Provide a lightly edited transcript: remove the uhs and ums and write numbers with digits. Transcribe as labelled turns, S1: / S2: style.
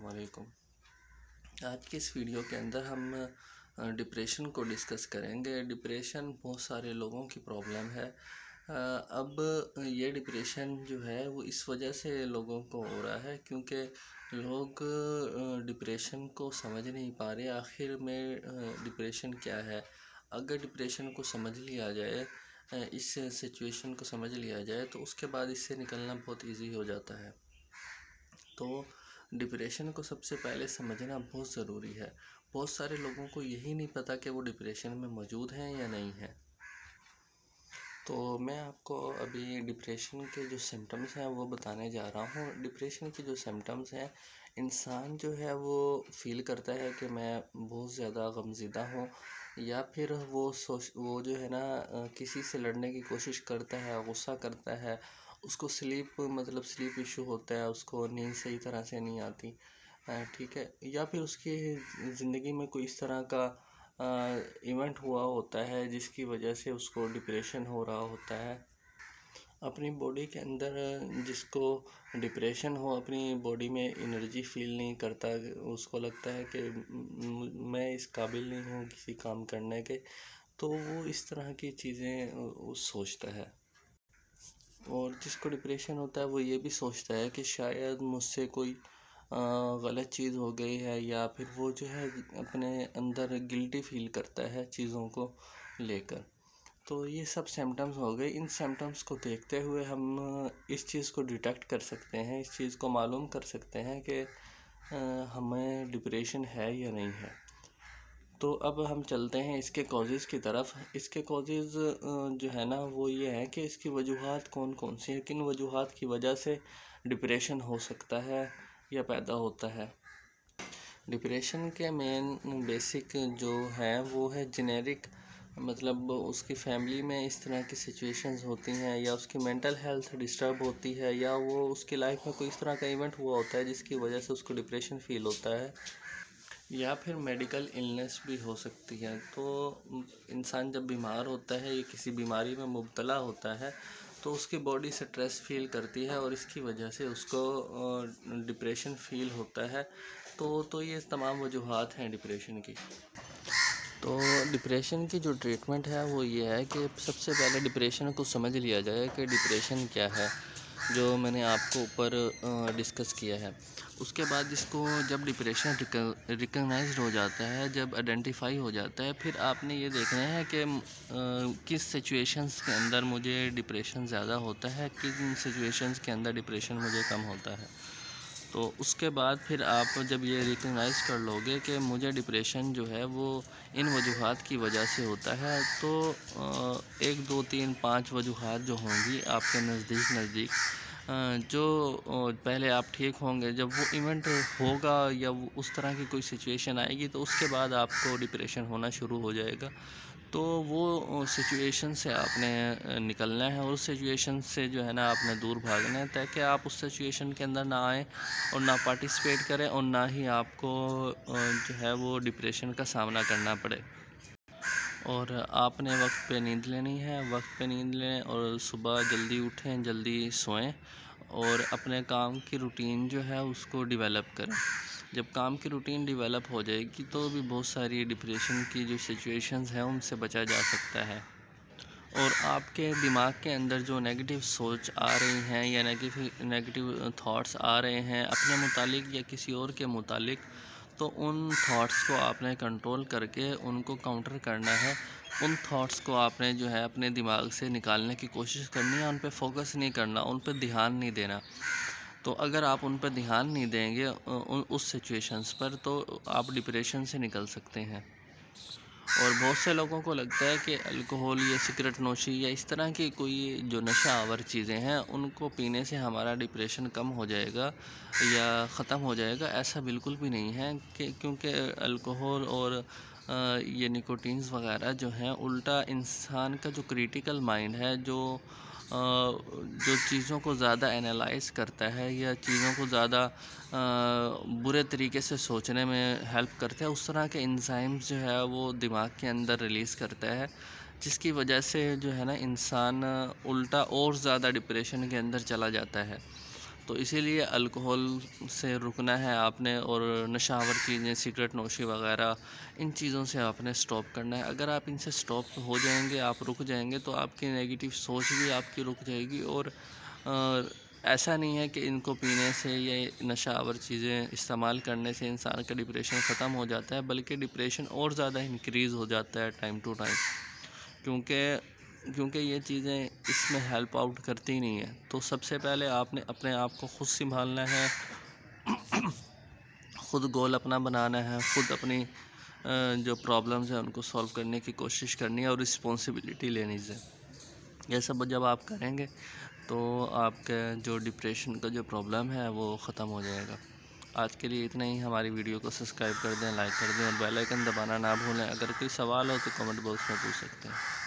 S1: السلام علیکم۔ آج کی اس ویڈیو کے اندر ہم ڈپریشن کو ڈسکس کریں گے۔ ڈپریشن بہت سارے لوگوں کی پرابلم ہے۔ اب یہ ڈپریشن جو ہے وہ اس وجہ سے لوگوں کو ہو رہا ہے کیونکہ لوگ ڈپریشن کو سمجھ نہیں پا رہے آخر میں ڈپریشن کیا ہے۔ اگر ڈپریشن کو سمجھ لیا جائے، اس سچویشن کو سمجھ لیا جائے تو اس کے بعد اس سے نکلنا بہت ایزی ہو جاتا ہے۔ تو ڈپریشن کو سب سے پہلے سمجھنا بہت ضروری ہے۔ بہت سارے لوگوں کو یہی نہیں پتہ کہ وہ ڈپریشن میں موجود ہیں یا نہیں ہیں۔ تو میں آپ کو ابھی ڈپریشن کے جو سمٹمز ہیں وہ بتانے جا رہا ہوں۔ ڈپریشن کے جو سمٹمز ہیں، انسان جو ہے وہ فیل کرتا ہے کہ میں بہت زیادہ غمزدہ ہوں، یا پھر وہ جو ہے نا کسی سے لڑنے کی کوشش کرتا ہے، غصہ کرتا ہے، اس کو سلیپ ایشو ہوتا ہے، اس کو نیند صحیح طرح سے نہیں آتی، ٹھیک ہے، یا پھر اس کی زندگی میں کوئی اس طرح کا ایونٹ ہوا ہوتا ہے جس کی وجہ سے اس کو ڈپریشن ہو رہا ہوتا ہے۔ اپنی باڈی کے اندر جس کو ڈپریشن ہو، اپنی باڈی میں انرجی فیل نہیں کرتا، اس کو لگتا ہے کہ میں اس قابل نہیں ہوں کسی کام کرنے کے، تو وہ اس طرح کی چیزیں سوچتا ہے۔ اور جس کو ڈپریشن ہوتا ہے وہ یہ بھی سوچتا ہے کہ شاید مجھ سے کوئی غلط چیز ہو گئی ہے، یا پھر وہ جو ہے اپنے اندر گلٹی فیل کرتا ہے چیزوں کو لے کر۔ تو یہ سب سمٹمز ہو گئے۔ ان سمٹمز کو دیکھتے ہوئے ہم اس چیز کو ڈیٹیکٹ کر سکتے ہیں، اس چیز کو معلوم کر سکتے ہیں کہ ہمیں ڈپریشن ہے یا نہیں ہے۔ تو اب ہم چلتے ہیں اس کے کازز کی طرف۔ اس کے کازز جو ہے نا وہ یہ ہے کہ اس کی وجوہات کون کون سی ہیں، کن وجوہات کی وجہ سے ڈپریشن ہو سکتا ہے یا پیدا ہوتا ہے۔ ڈپریشن کے مین بیسک جو ہے وہ ہے جنیرک، مطلب اس کی فیملی میں اس طرح کی سچویشنز ہوتی ہیں، یا اس کی مینٹل ہیلتھ ڈسٹرب ہوتی ہے، یا وہ اس کی لائف میں کوئی اس طرح کا ایونٹ ہوا ہوتا ہے جس کی وجہ سے اس کو ڈپریشن فیل ہوتا ہے، یا پھر میڈیکل النس بھی ہو سکتی ہے۔ تو انسان جب بیمار ہوتا ہے یا کسی بیماری میں مبتلا ہوتا ہے تو اس کی باڈی سٹریس فیل کرتی ہے اور اس کی وجہ سے اس کو ڈپریشن فیل ہوتا ہے۔ تو یہ تمام وجوہات ہیں ڈپریشن کی۔ تو ڈپریشن کی جو ٹریٹمنٹ ہے وہ یہ ہے کہ سب سے پہلے ڈپریشن کو سمجھ لیا جائے کہ ڈپریشن کیا ہے، جو میں نے آپ کو اوپر ڈسکس کیا ہے۔ اس کے بعد اس کو جب ڈپریشن ریکگنائزڈ ہو جاتا ہے، جب آئیڈینٹیفائی ہو جاتا ہے، پھر آپ نے یہ دیکھنا ہے کہ کس سچویشنز کے اندر مجھے ڈپریشن زیادہ ہوتا ہے، کن سچویشنز کے اندر ڈپریشن مجھے کم ہوتا ہے۔ تو اس کے بعد پھر آپ جب یہ ریکگنائز کر لو گے کہ مجھے ڈپریشن جو ہے وہ ان وجوہات کی وجہ سے ہوتا ہے، تو 1 2 3 5 وجوہات جو ہوں گی آپ کے نزدیک جو پہلے آپ ٹھیک ہوں گے، جب وہ ایونٹ ہوگا یا وہ اس طرح کی کوئی سچویشن آئے گی تو اس کے بعد آپ کو ڈپریشن ہونا شروع ہو جائے گا۔ تو وہ سچویشن سے آپ نے نکلنا ہے، اور اس سچویشن سے جو ہے نا آپ نے دور بھاگنا ہے، تاکہ آپ اس سچویشن کے اندر نہ آئیں اور نہ پارٹیسپیٹ کریں، اور نہ ہی آپ کو جو ہے وہ ڈپریشن کا سامنا کرنا پڑے۔ اور آپ نے وقت پہ نیند لینی ہے، وقت پہ نیند لیں، اور صبح جلدی اٹھیں، جلدی سوئیں، اور اپنے کام کی روٹین جو ہے اس کو ڈیولپ کریں۔ جب کام کی روٹین ڈیولپ ہو جائے گی تو بھی بہت ساری ڈپریشن کی جو سچویشنز ہیں ان سے بچا جا سکتا ہے۔ اور آپ کے دماغ کے اندر جو نیگیٹو سوچ آ رہی ہیں یا نیگیٹو تھاٹس آ رہے ہیں اپنے متعلق یا کسی اور کے متعلق، تو ان تھاٹس کو آپ نے کنٹرول کر کے ان کو کاؤنٹر کرنا ہے۔ ان تھاٹس کو آپ نے جو ہے اپنے دماغ سے نکالنے کی کوشش کرنی ہے، ان پہ فوکس نہیں کرنا، ان پہ دھیان نہیں دینا۔ تو اگر آپ ان پہ دھیان نہیں دیں گے اس سچویشنز پر، تو آپ ڈپریشن سے نکل سکتے ہیں۔ اور بہت سے لوگوں کو لگتا ہے کہ الکوہول یا سگریٹ نوشی یا اس طرح کی کوئی جو نشہ آور چیزیں ہیں ان کو پینے سے ہمارا ڈپریشن کم ہو جائے گا یا ختم ہو جائے گا۔ ایسا بالکل بھی نہیں ہے، کیونکہ الکوہول اور یہ نکوٹینز وغیرہ جو ہیں الٹا انسان کا جو کریٹیکل مائنڈ ہے، جو چیزوں کو زیادہ انالائز کرتا ہے یا چیزوں کو زیادہ برے طریقے سے سوچنے میں ہیلپ کرتا ہے، اس طرح کے انزائمز جو ہے وہ دماغ کے اندر ریلیز کرتا ہے، جس کی وجہ سے جو ہے نا انسان الٹا اور زیادہ ڈپریشن کے اندر چلا جاتا ہے۔ تو اسی لیے الکحل سے رکنا ہے آپ نے، اور نشاور چیزیں، سگریٹ نوشی وغیرہ، ان چیزوں سے آپ نے سٹاپ کرنا ہے۔ اگر آپ ان سے سٹاپ ہو جائیں گے، آپ رک جائیں گے، تو آپ کی نیگیٹو سوچ بھی آپ کی رک جائے گی، اور ایسا نہیں ہے کہ ان کو پینے سے یا نشہ آور چیزیں استعمال کرنے سے انسان کا ڈپریشن ختم ہو جاتا ہے، بلکہ ڈپریشن اور زیادہ انکریز ہو جاتا ہے ٹائم ٹو ٹائم، کیونکہ یہ چیزیں اس میں ہیلپ آؤٹ کرتی نہیں ہیں۔ تو سب سے پہلے آپ نے اپنے آپ کو خود سنبھالنا ہے، خود گول اپنا بنانا ہے، خود اپنی جو پرابلمز ہیں ان کو سولو کرنے کی کوشش کرنی ہے، اور رسپانسبلٹی لینی ہے۔ یہ سب جب آپ کریں گے تو آپ کا جو ڈپریشن کا جو پرابلم ہے وہ ختم ہو جائے گا۔ آج کے لیے اتنا ہی۔ ہماری ویڈیو کو سبسکرائب کر دیں، لائک کر دیں، اور بیل آئیکن دبانا نہ بھولیں۔ اگر کوئی سوال ہو تو کمنٹ باکس میں پوچھ سکتے ہیں۔